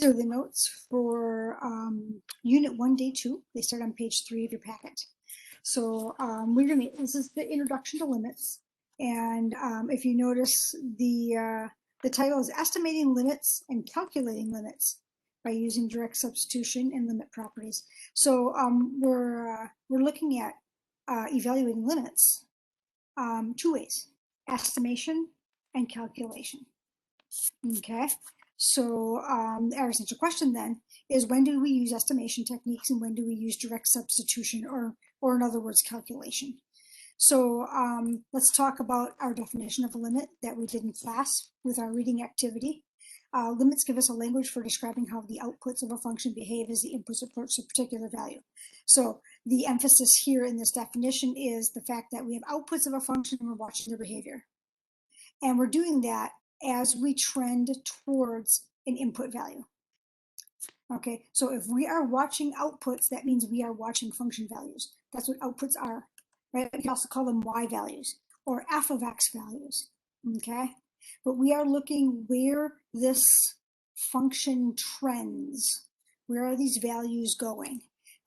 are the notes for Unit 1, Day 2. They start on page 3 of your packet. So this is the introduction to limits. And if you notice, the title is Estimating Limits and Calculating Limits by using direct substitution and limit properties. So we're looking at evaluating limits two ways: estimation and calculation. Okay, so our essential question then is, when do we use estimation techniques and when do we use direct substitution, or in other words, calculation? So let's talk about our definition of a limit that we did in class with our reading activity. Limits give us a language for describing how the outputs of a function behave as the inputs approach a particular value. So the emphasis here in this definition is the fact that we have outputs of a function and we're watching their behavior. And we're doing that as we trend towards an input value. Okay, so if we are watching outputs, that means we are watching function values. That's what outputs are, right? We can also call them y values or f of x values, okay? But we are looking where this function trends. Where are these values going?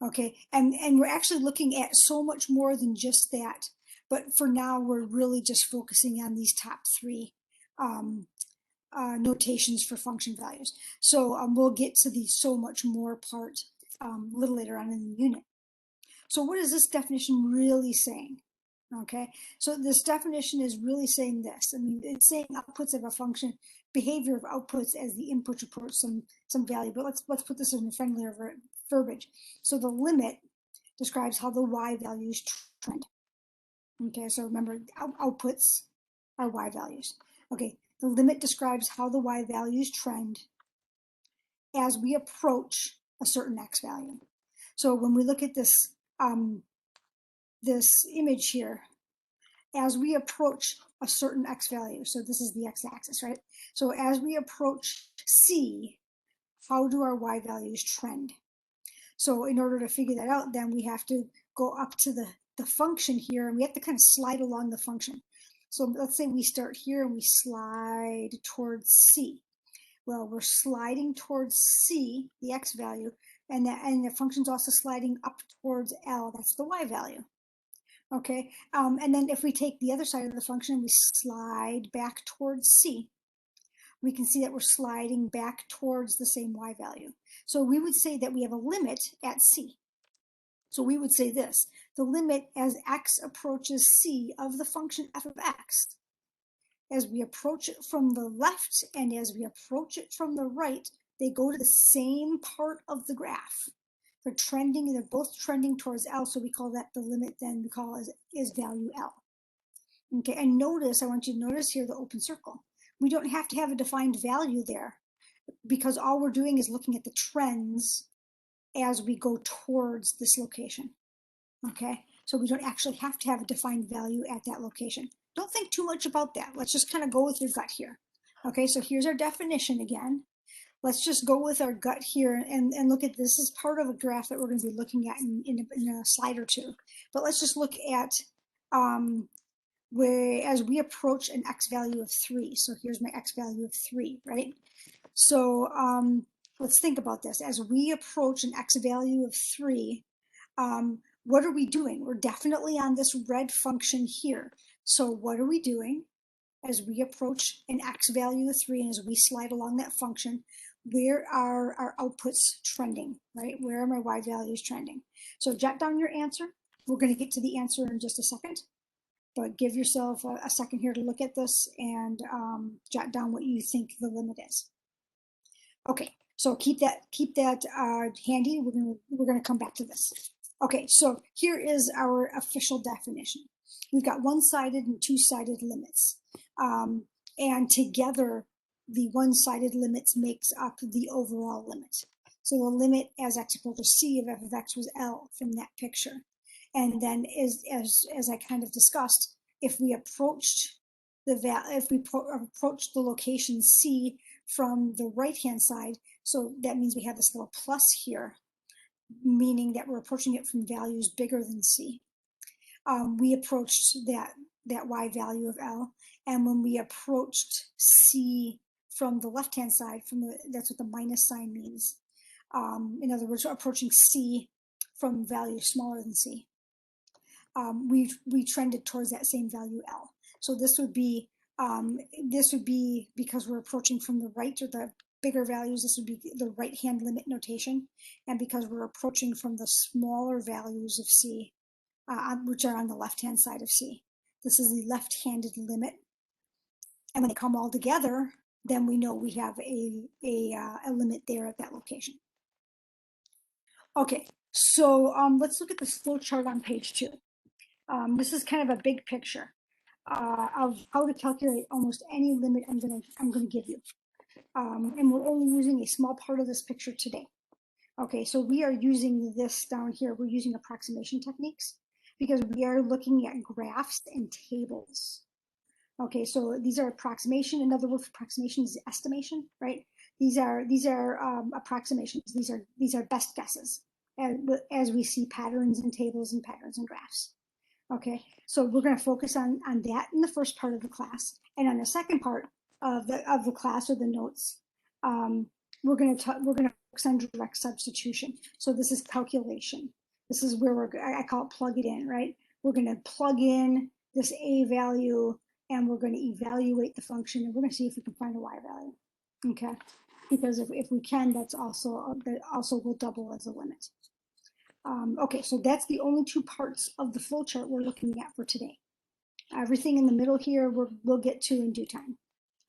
Okay, and we're actually looking at so much more than just that. But for now, we're really just focusing on these top three notations for function values. So we'll get to the so much more part a little later on in the unit. So what is this definition really saying? Okay, so this definition is really saying this. I mean, it's saying outputs of a function, behavior of outputs as the input approach some value. But let's put this in friendlier verbiage. So the limit describes how the y values trend. Okay, so remember, outputs are y values. Okay, the limit describes how the y values trend as we approach a certain x value. So when we look at this this image here, as we approach a certain x value, so this is the x-axis, right? So as we approach c, how do our y values trend? So in order to figure that out, then we have to go up to the function here, and we have to kind of slide along the function. So let's say we start here and we slide towards c. Well, we're sliding towards c, the x value, and the function's also sliding up towards L, that's the y value. Okay, and then if we take the other side of the function, we slide back towards c, we can see that we're sliding back towards the same y value. So we would say that we have a limit at c. So we would say this: the limit as x approaches c of the function f of x, as we approach it from the left and as we approach it from the right, they go to the same part of the graph. They're trending, they're both trending towards L, so we call that the limit, then we call it is value L. Okay, and notice, I want you to notice here the open circle. We don't have to have a defined value there, because all we're doing is looking at the trends as we go towards this location. Okay, so we don't actually have to have a defined value at that location. Don't think too much about that. Let's just kind of go with your gut here. Okay, so here's our definition again. Let's just go with our gut here and look at this. This is part of a graph that we're going to be looking at in a slide or two. But let's just look at as we approach an x value of 3. So here's my x value of 3, right? So let's think about this. As we approach an x value of 3, what are we doing? We're definitely on this red function here. So what are we doing as we approach an x value of 3, and as we slide along that function? Where are our outputs trending, right? Where are my y values trending? So jot down your answer. We're going to get to the answer in just a second, but give yourself a second here to look at this and jot down what you think the limit is. Okay, so keep that handy. We're gonna come back to this. Okay, so here is our official definition. We've got one-sided and two-sided limits, and together the one-sided limits makes up the overall limit. So the limit as x approaches c of f of x was L from that picture. And then as I kind of discussed, if we approached the location c from the right-hand side, so that means we have this little plus here, meaning that we're approaching it from values bigger than c. We approached that y value of L, and when we approached c from the left-hand side, that's what the minus sign means. In other words, approaching C from values smaller than C. We trended towards that same value L. So this would be because we're approaching from the right, or the bigger values, this would be the right-hand limit notation. And because we're approaching from the smaller values of C, which are on the left-hand side of C, this is the left-handed limit. And when they come all together, then we know we have a limit there at that location. Okay, so let's look at this flow chart on page 2. This is kind of a big picture of how to calculate almost any limit I'm gonna give you. And we're only using a small part of this picture today. Okay, so we are using this down here. We're using approximation techniques because we are looking at graphs and tables. Okay, so these are approximation. Another word for approximation is estimation, right? These are approximations. These are best guesses as we see patterns in tables and patterns in graphs. Okay, so we're going to focus on that in the first part of the class, and on the second part of the class, or the notes, we're going to focus on direct substitution. So this is calculation. This is where I call it plug it in, right? We're going to plug in this a value, and we're going to evaluate the function, and we're going to see if we can find a y value. Okay, because if we can, that also will double as a limit. Okay, so that's the only two parts of the flow chart we're looking at for today. Everything in the middle here we'll get to in due time.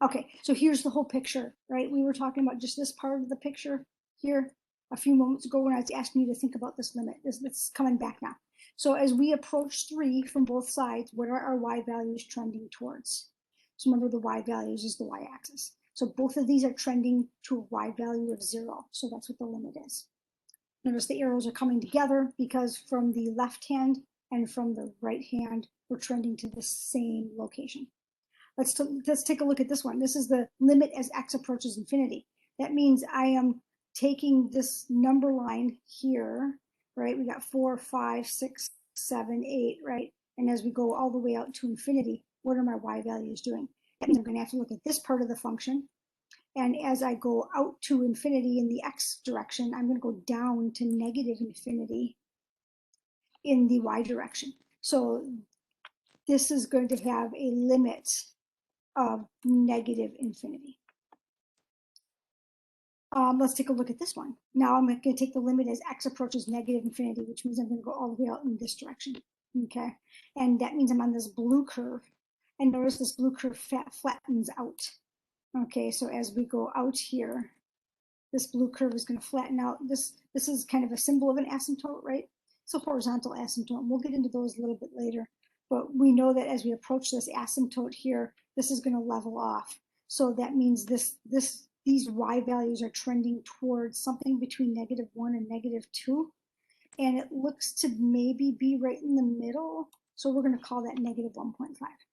Okay, so here's the whole picture, right? We were talking about just this part of the picture here a few moments ago when I was asking you to think about this limit. It's coming back now. So as we approach 3 from both sides, what are our y values trending towards? So remember, the y values is the y-axis. So both of these are trending to a y value of 0. So that's what the limit is. Notice the arrows are coming together because from the left hand and from the right hand, we're trending to the same location. Let's take a look at this one. This is the limit as x approaches infinity. That means I am taking this number line here, right? We got 4, 5, 6, 7, 8, right? And as we go all the way out to infinity, what are my y values doing? That means I'm going to have to look at this part of the function. And as I go out to infinity in the x direction, I'm going to go down to negative infinity in the y direction. So this is going to have a limit of negative infinity. Let's take a look at this one. Now I'm going to take the limit as x approaches negative infinity, which means I'm going to go all the way out in this direction. Okay, and that means I'm on this blue curve. And notice this blue curve flattens out. Okay, so as we go out here, this blue curve is going to flatten out. This is kind of a symbol of an asymptote, right? It's a horizontal asymptote. We'll get into those a little bit later. But we know that as we approach this asymptote here, this is going to level off. So that means these y values are trending towards something between -1 and -2. And it looks to maybe be right in the middle. So we're going to call that -1.5.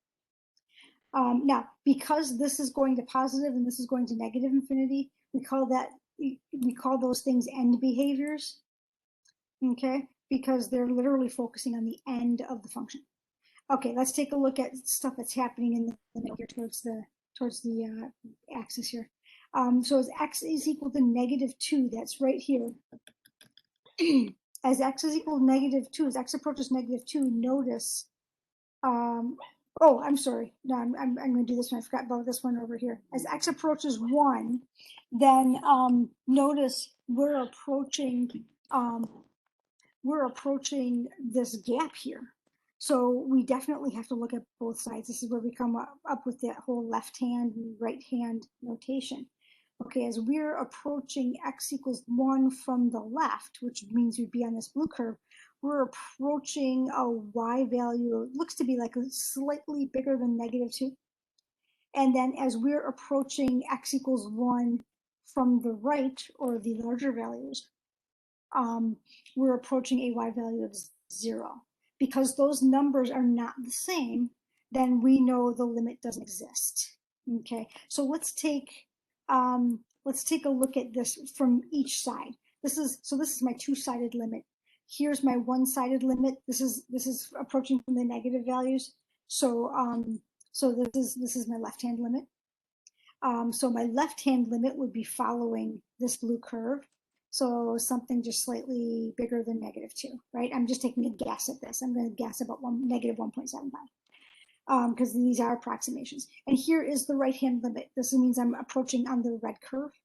Now, because this is going to positive and this is going to negative infinity, we call those things end behaviors, okay? Because they're literally focusing on the end of the function. Okay, let's take a look at stuff that's happening in the middle here towards the axis here. So as x is equal to -2, that's right here. As x is equal to -2, as x approaches -2, notice. Oh, I'm sorry. No, I'm going to do this one. I forgot about this one over here. As x approaches 1, then notice we're approaching this gap here. So we definitely have to look at both sides. This is where we come up with that whole left hand and right hand notation. Okay, as we're approaching x equals 1 from the left, which means we'd be on this blue curve, we're approaching a y value. It looks to be like slightly bigger than -2. And then as we're approaching x equals 1 from the right, or the larger values, we're approaching a y value of 0. Because those numbers are not the same, then we know the limit doesn't exist. Okay, so let's take a look at this from each side. This is my two-sided limit. Here's my one-sided limit. This is approaching from the negative values. So this is my left-hand limit. So my left-hand limit would be following this blue curve. So something just slightly bigger than -2, right? I'm just taking a guess at this. I'm going to guess about -1.75 because these are approximations. And here is the right-hand limit. This means I'm approaching on the red curve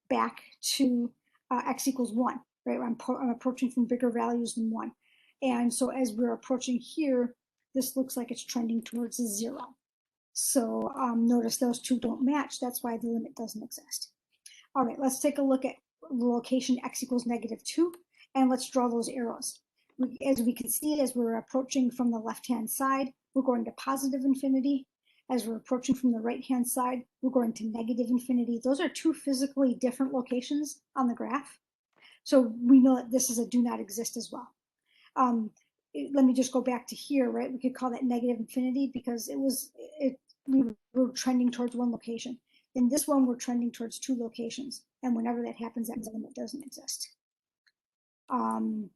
back to x equals 1, right? I'm approaching from bigger values than 1. And so as we're approaching here, this looks like it's trending towards 0. So notice those two don't match. That's why the limit doesn't exist. All right, let's take a look at the location x equals -2, and let's draw those arrows. As we can see, as we're approaching from the left-hand side, we're going to positive infinity. As we're approaching from the right-hand side, we're going to negative infinity. Those are two physically different locations on the graph. So we know that this is a do not exist as well. Let me just go back to here, right? We could call that negative infinity because we were trending towards one location. In this one, we're trending towards two locations. And whenever that happens, that means the limit doesn't exist. And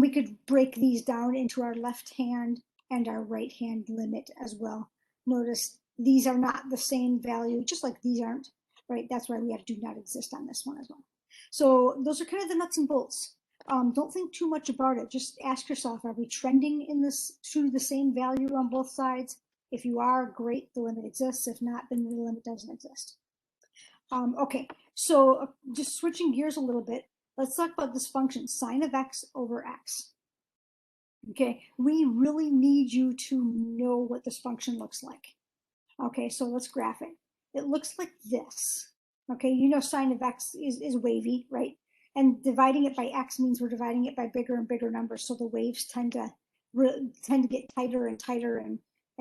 we could break these down into our left hand and our right hand limit as well. Notice these are not the same value, just like these aren't, right? That's why we have do not exist on this one as well. So those are kind of the nuts and bolts. Don't think too much about it. Just ask yourself, are we trending in this to the same value on both sides? If you are, great, the limit exists. If not, then the limit doesn't exist. Okay, so just switching gears a little bit, let's talk about this function, sine of x over x. Okay, we really need you to know what this function looks like. Okay, so let's graph it. It looks like this. Okay, you know sine of x is wavy, right? And dividing it by x means we're dividing it by bigger and bigger numbers, so the waves tend to get tighter and tighter and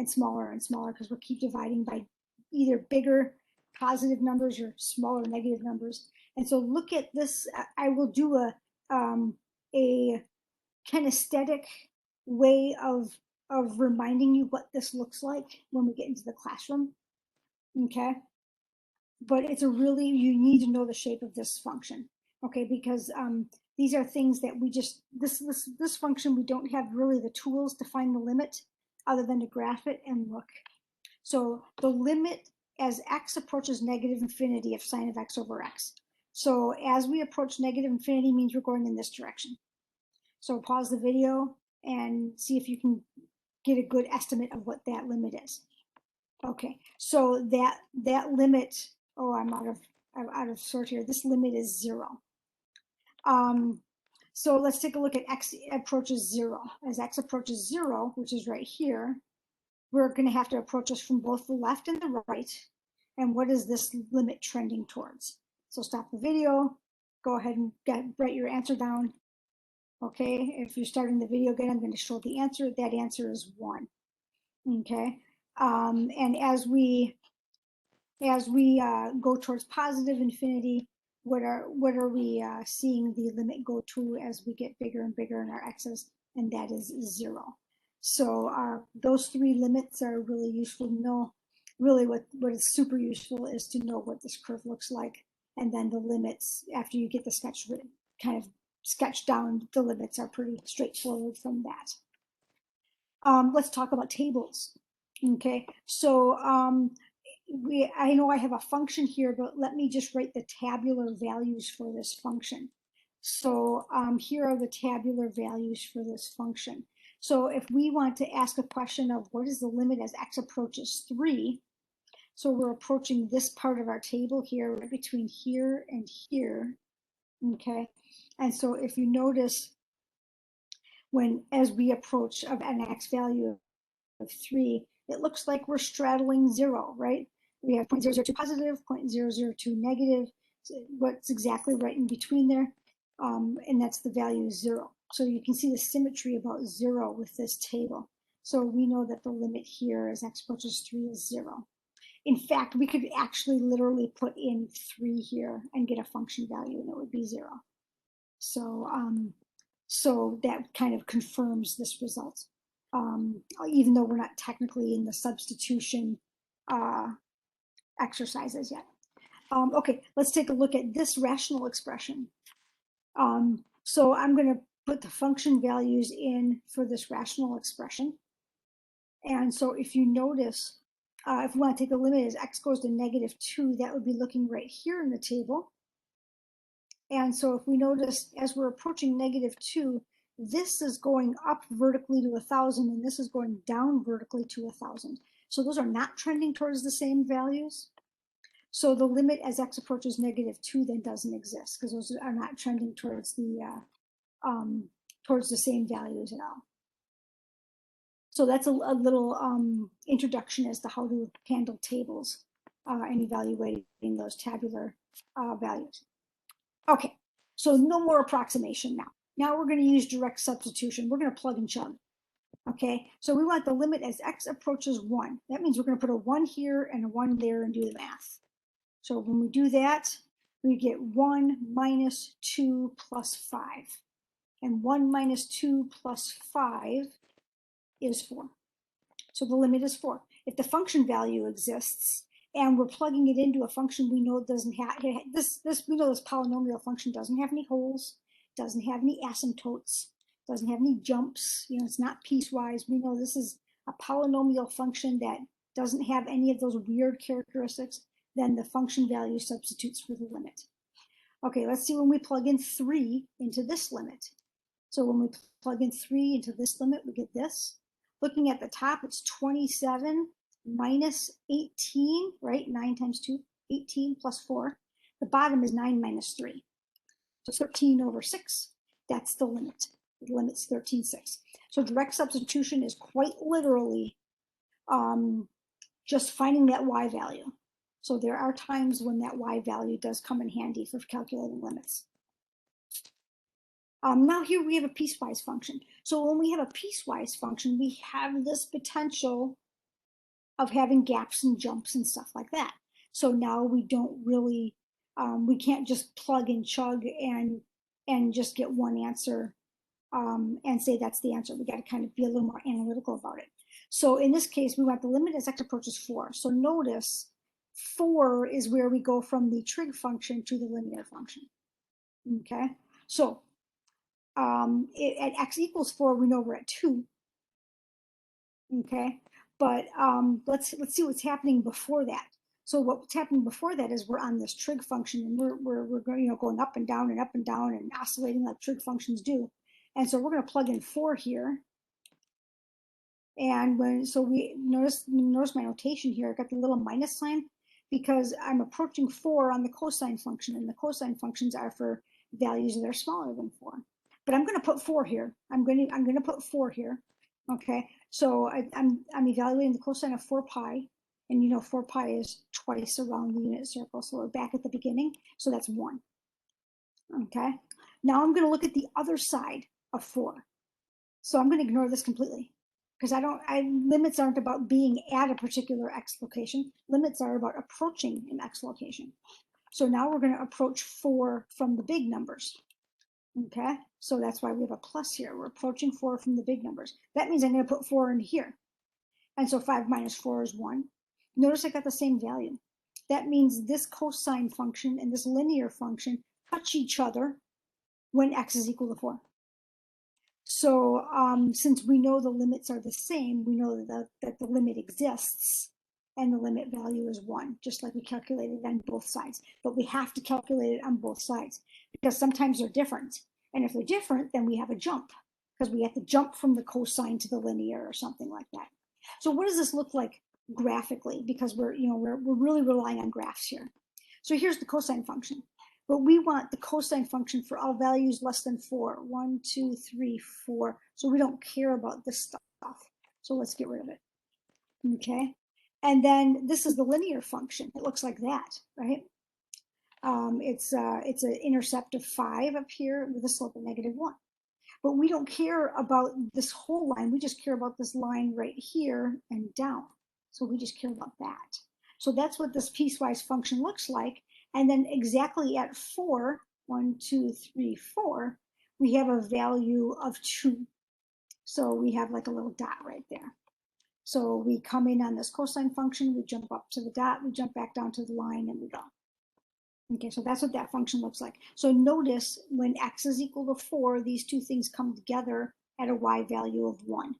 smaller because we keep dividing by either bigger positive numbers or smaller negative numbers. And so look at this. I will do a kinesthetic way of reminding you what this looks like when we get into the classroom. Okay, but it's you need to know the shape of this function. Okay, because these are things that we just this function we don't have really the tools to find the limit other than to graph it and look. So the limit as x approaches negative infinity of sine of x over x. So as we approach negative infinity means we're going in this direction. So pause the video and see if you can get a good estimate of what that limit is. Okay, so that limit, oh, I'm out of sort here. This limit is 0. So let's take a look at x approaches 0. As x approaches 0, which is right here, we're going to have to approach us from both the left and the right. And what is this limit trending towards? So stop the video, go ahead and write your answer down. Okay, if you're starting the video again, I'm going to show the answer. That answer is 1. Okay, and as we go towards positive infinity, what are we seeing the limit go to as we get bigger and bigger in our x's, and that is 0. So those three limits are really useful to know. Really what is super useful is to know what this curve looks like, and then the limits after you get the sketch written, kind of sketched down, the limits are pretty straightforward from that. Let's talk about tables. Okay, so I know I have a function here, but let me just write the tabular values for this function. So here are the tabular values for this function. So if we want to ask a question of what is the limit as x approaches 3, so we're approaching this part of our table here, right between here and here, okay? And so if you notice, as we approach of an x value of 3, it looks like we're straddling 0, right? We have 0.002 positive, 0.002 negative. So what's exactly right in between there? And that's the value 0. So you can see the symmetry about 0 with this table. So we know that the limit here as x approaches 3 is 0. In fact, we could actually literally put in 3 here and get a function value, and it would be 0. So, so that kind of confirms this result. Even though we're not technically in the substitution exercises yet. Okay, let's take a look at this rational expression. So I'm going to put the function values in for this rational expression. And so if you notice, if we want to take the limit as x goes to -2, that would be looking right here in the table. And so if we notice, as we're approaching -2, this is going up vertically to 1,000, and this is going down vertically to 1,000. So those are not trending towards the same values. So the limit as x approaches -2 then doesn't exist, because those are not trending towards the same values at all. So that's a little introduction as to how to handle tables and evaluating those tabular values. Okay, so no more approximation now. Now we're going to use direct substitution. We're going to plug and chug. Okay, so we want the limit as x approaches 1. That means we're going to put a 1 here and a 1 there and do the math. So when we do that, we get 1 minus 2 plus 5. And 1 minus 2 plus 5 is 4. So the limit is 4. If the function value exists and we're plugging it into a function we know doesn't have we know this polynomial function doesn't have any holes, doesn't have any asymptotes, doesn't have any jumps, it's not piecewise. We know this is a polynomial function that doesn't have any of those weird characteristics. Then the function value substitutes for the limit. Okay, let's see when we plug in 3 into this limit. So when we plug in 3 into this limit, we get this. Looking at the top, it's 27 minus 18, right? 9 times 2, 18 plus 4. The bottom is 9 minus 3. So 13 over 6, that's the limit. The limit's 13.6. So direct substitution is quite literally just finding that y value. So there are times when that y value does come in handy for calculating limits. Now here we have a piecewise function. So when we have a piecewise function, we have this potential of having gaps and jumps and stuff like that. So now we don't really, we can't just plug and chug and just get one answer and say that's the answer. We got to kind of be a little more analytical about it. So in this case, we want the limit as x approaches 4. So notice 4 is where we go from the trig function to the linear function. Okay, so at x equals 4, we know we're at 2. Okay, but let's see what's happening before that. So what's happening before that is we're on this trig function, and we're going up and down and up and down and oscillating like trig functions do. And so we're going to plug in 4 here. And we notice my notation here. I got the little minus sign because I'm approaching 4 on the cosine function, and the cosine functions are for values that are smaller than 4. But I'm going to put 4 here. I'm going to put 4 here. Okay, so I'm evaluating the cosine of 4 pi, and 4 pi is twice around the unit circle, so we're back at the beginning, so that's 1. Okay, now I'm going to look at the other side of 4. So I'm going to ignore this completely because limits aren't about being at a particular x location. Limits are about approaching an x location. So now we're going to approach 4 from the big numbers. Okay, so that's why we have a plus here. We're approaching 4 from the big numbers. That means I'm going to put 4 in here. And so 5 minus 4 is 1. Notice I got the same value. That means this cosine function and this linear function touch each other when x is equal to 4. So since we know the limits are the same, we know that the limit exists and the limit value is 1, just like we calculated on both sides. But we have to calculate it on both sides because sometimes they're different. And if they're different, then we have a jump because we have to jump from the cosine to the linear or something like that. So what does this look like graphically? Because we're really relying on graphs here. So here's the cosine function. But we want the cosine function for all values less than 4. 1, 2, 3, 4. So we don't care about this stuff. So let's get rid of it. Okay. And then this is the linear function. It looks like that, right? It's an intercept of 5 up here with a slope of -1. But we don't care about this whole line. We just care about this line right here and down. So we just care about that. So that's what this piecewise function looks like. And then exactly at 4, 1, 2, 3, 4, we have a value of 2. So we have like a little dot right there. So we come in on this cosine function, we jump up to the dot, we jump back down to the line, and we go. Okay, so that's what that function looks like. So notice when x is equal to 4, these two things come together at a y value of 1,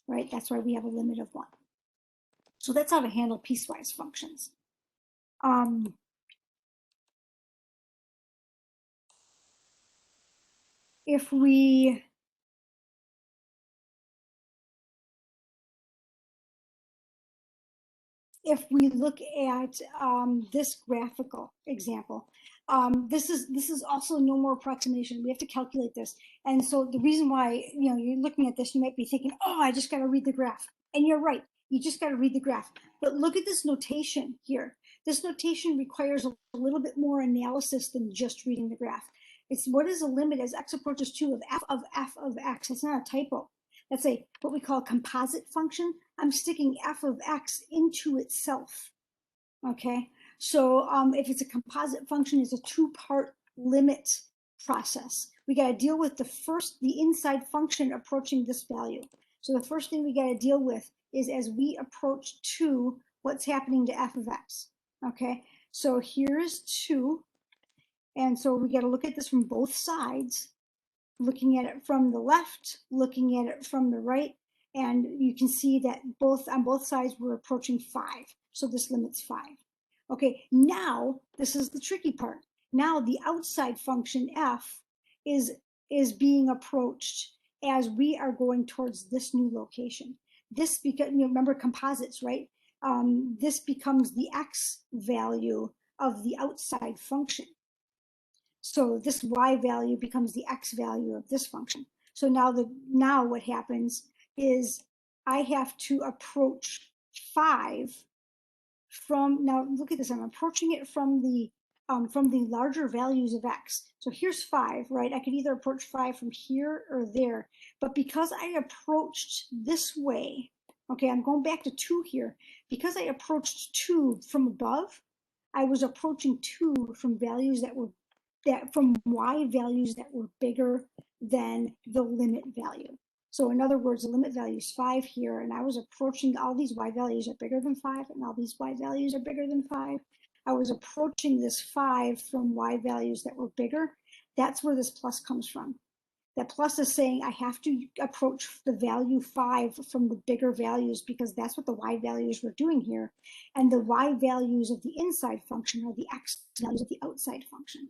right? That's why we have a limit of 1. So that's how to handle piecewise functions. If we look at this graphical example, this is also no more approximation. We have to calculate this. And so the reason why, you're looking at this, you might be thinking, oh, I just got to read the graph. And you're right. You just got to read the graph. But look at this notation here. This notation requires a little bit more analysis than just reading the graph. It's what is the limit as x approaches 2 of f of x. It's not a typo. That's what we call a composite function. I'm sticking f of x into itself. Okay, so if it's a composite function, it's a two-part limit process. We got to deal with the inside function approaching this value. So the first thing we got to deal with is as we approach 2, what's happening to f of x. Okay, so here's 2, and so we got to look at this from both sides, looking at it from the left, looking at it from the right, and you can see that on both sides we're approaching 5. So this limit's 5. Okay, now this is the tricky part. Now the outside function f is being approached as we are going towards this new location. This, because remember composites, right? This becomes the x value of the outside function. So this y value becomes the x value of this function. So now what happens is I have to approach 5 from, now look at this, I'm approaching it from the larger values of x. So here's 5, right? I could either approach 5 from here or there, but because I approached this way, okay, I'm going back to 2 here. Because I approached 2 from above, I was approaching 2 from values from y values that were bigger than the limit value. So in other words, the limit value is 5 here, and I was approaching all these y values are bigger than 5, and all these y values are bigger than 5. I was approaching this 5 from y values that were bigger. That's where this plus comes from. That plus is saying I have to approach the value 5 from the bigger values because that's what the y values were doing here. And the y values of the inside function are the x values of the outside function.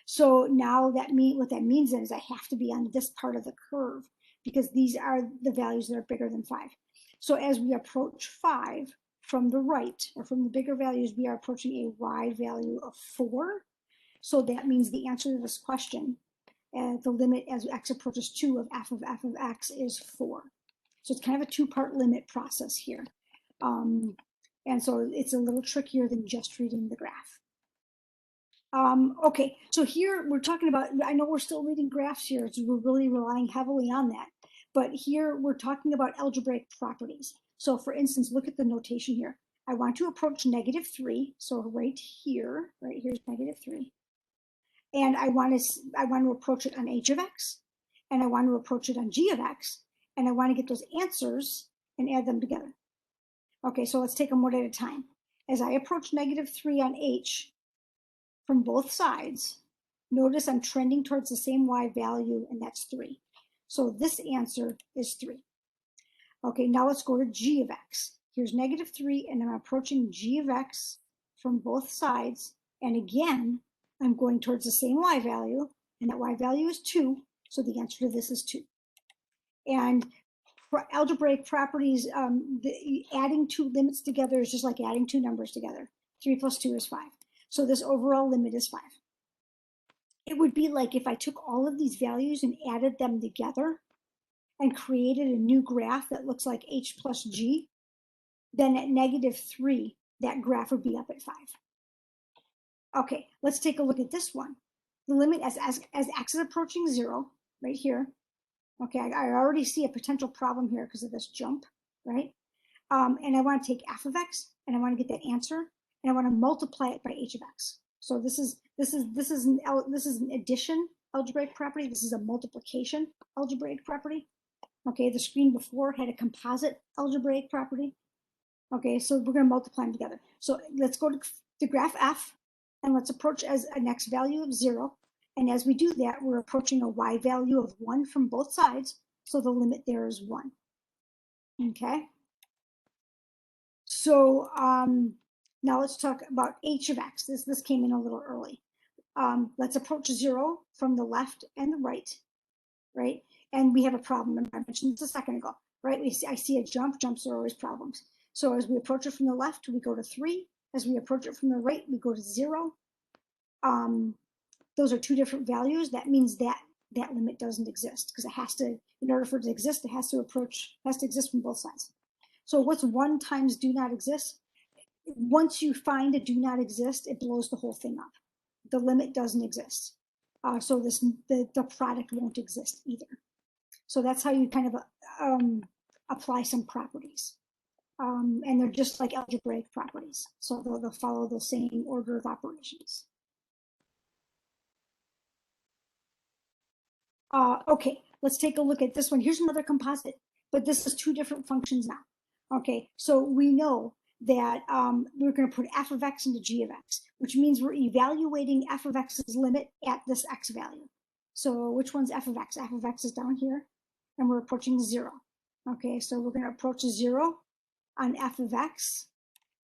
So now what that means is I have to be on this part of the curve because these are the values that are bigger than 5. So as we approach 5 from the right or from the bigger values, we are approaching a y value of 4. So that means the answer to this question, the limit as x approaches 2 of f of x is 4. So it's kind of a two-part limit process here. And so it's a little trickier than just reading the graph. Okay, so here we're talking about, I know we're still reading graphs here, so we're really relying heavily on that. But here we're talking about algebraic properties. So for instance, look at the notation here. I want to approach -3, so right here's -3. And I want to approach it on h of x, and I want to approach it on g of x, and I want to get those answers and add them together. Okay, so let's take them one at a time. As I approach -3 on h, from both sides, notice I'm trending towards the same y value, and that's 3. So this answer is 3. Okay, now let's go to g of x. Here's -3, and I'm approaching g of x from both sides. And again, I'm going towards the same y value, and that y value is 2. So the answer to this is 2. And for algebraic properties, adding two limits together is just like adding two numbers together. 3 plus 2 is 5. So this overall limit is 5. It would be like if I took all of these values and added them together and created a new graph that looks like h plus g, then at -3, that graph would be up at 5. Okay, let's take a look at this one. The limit as x is approaching 0, right here. Okay, I already see a potential problem here because of this jump, right? And I want to take f of x, and I want to get that answer, and I want to multiply it by h of x. So this is an addition algebraic property. This is a multiplication algebraic property. Okay, the screen before had a composite algebraic property. Okay, so we're going to multiply them together. So let's go to the graph f, and let's approach as an x value of 0. And as we do that, we're approaching a y value of 1 from both sides. So the limit there is 1. Okay. So now let's talk about h of x. This came in a little early. Let's approach 0 from the left and the right? And we have a problem. Remember, I mentioned this a second ago, right? I see a jump. Jumps are always problems. So as we approach it from the left, we go to 3. As we approach it from the right, we go to 0. Those are two different values. That means that that limit doesn't exist, because it has to, in order for it to exist, it has to exist from both sides. So what's 1 times do not exist? Once you find a do not exist, it blows the whole thing up. The limit doesn't exist. So the product won't exist either. So that's how you kind of apply some properties. And they're just like algebraic properties. So they'll follow the same order of operations. Okay, let's take a look at this one. Here's another composite, but this is 2 different functions now. Okay, so we know that we're going to put f of x into g of x, which means we're evaluating f of x's limit at this x value. So which one's f of x? F of x is down here, and we're approaching 0. Okay, so we're going to approach 0 on f of x.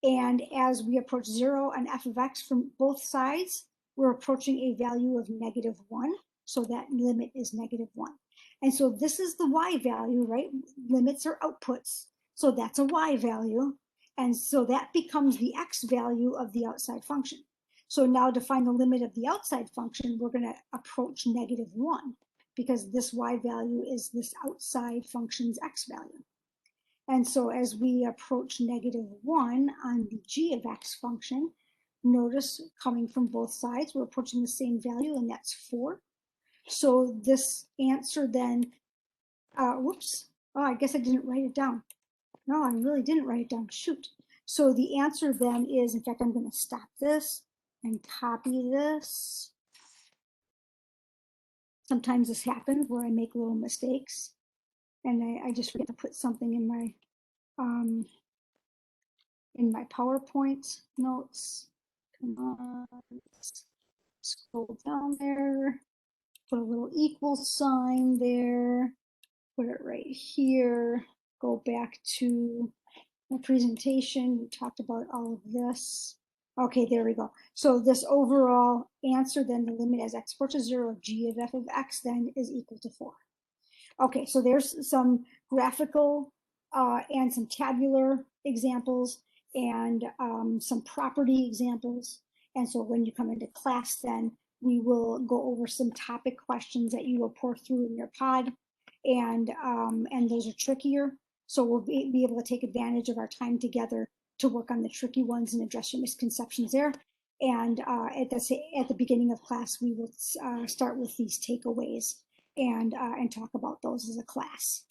And as we approach 0 on f of x from both sides, we're approaching a value of -1. So that limit is -1. And so this is the y value, right? Limits are outputs. So that's a y value. And so that becomes the x value of the outside function. So now to find the limit of the outside function, we're going to approach -1, because this y value is this outside function's x value. And so as we approach -1 on the g of x function, notice coming from both sides, we're approaching the same value, and that's 4. So this answer then, whoops, oh, I guess I didn't write it down. No, I really didn't write it down, shoot. So the answer then is, in fact, I'm going to stop this and copy this. Sometimes this happens where I make little mistakes, and I just forget to put something in my PowerPoint notes. Come on, scroll down there, put a little equal sign there, put it right here, go back to my presentation. We talked about all of this. Okay, there we go. So this overall answer, then the limit as x approaches 0 of g of f of x then is equal to 4. Okay, so there's some graphical and some tabular examples, and some property examples. And so when you come into class, then we will go over some topic questions that you will pour through in your pod, and those are trickier. So we'll be able to take advantage of our time together to work on the tricky ones and address your misconceptions there. And at the beginning of class, we will start with these takeaways and talk about those as a class.